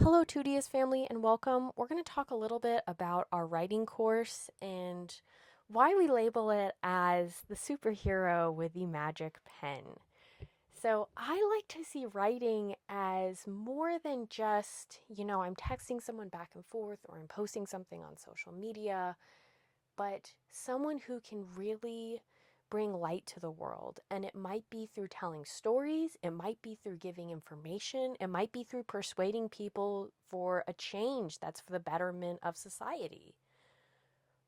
Hello, 2DS family, and welcome. We're going to talk a little bit about our writing course and why we label it as the superhero with the magic pen. So, I like to see writing as more than just, I'm texting someone back and forth or I'm posting something on social media, but someone who can really bring light to the world. And it might be through telling stories, it might be through giving information, it might be through persuading people for a change that's for the betterment of society.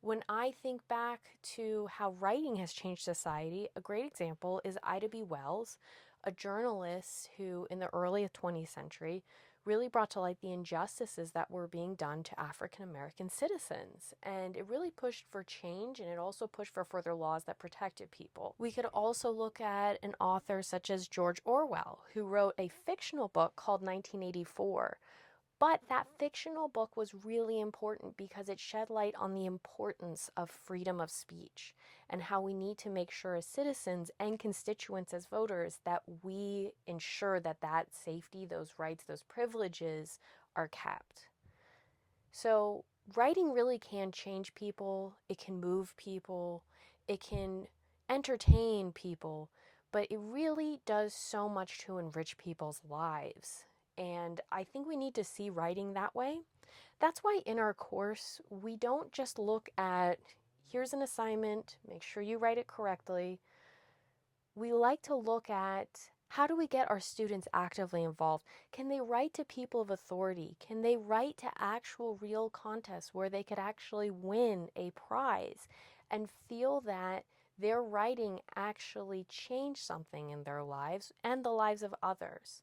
When I think back to how writing has changed society, a great example is Ida B. Wells, a journalist who, in the early 20th century, really brought to light the injustices that were being done to African American citizens. And it really pushed for change, and it also pushed for further laws that protected people. We could also look at an author such as George Orwell, who wrote a fictional book called 1984. But that fictional book was really important because it shed light on the importance of freedom of speech and how we need to make sure as citizens and constituents as voters that we ensure that that safety, those rights, those privileges are kept. So, writing really can change people, it can move people, it can entertain people, but it really does so much to enrich people's lives. And I think we need to see writing that way. That's why in our course, we don't just look at here's an assignment, make sure you write it correctly. We like to look at how do we get our students actively involved? Can they write to people of authority? Can they write to actual real contests where they could actually win a prize and feel that their writing actually changed something in their lives and the lives of others?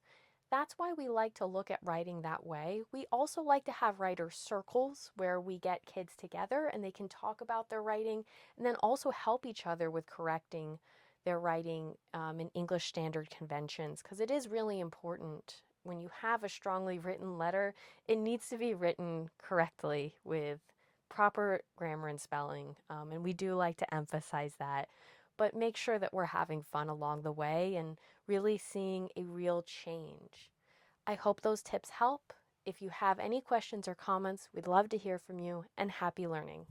That's why we like to look at writing that way. We also like to have writer circles where we get kids together and they can talk about their writing and then also help each other with correcting their writing in English standard conventions because it is really important when you have a strongly written letter, it needs to be written correctly with proper grammar and spelling. And we do like to emphasize that. But make sure that we're having fun along the way and really seeing a real change. I hope those tips help. If you have any questions or comments, we'd love to hear from you and happy learning.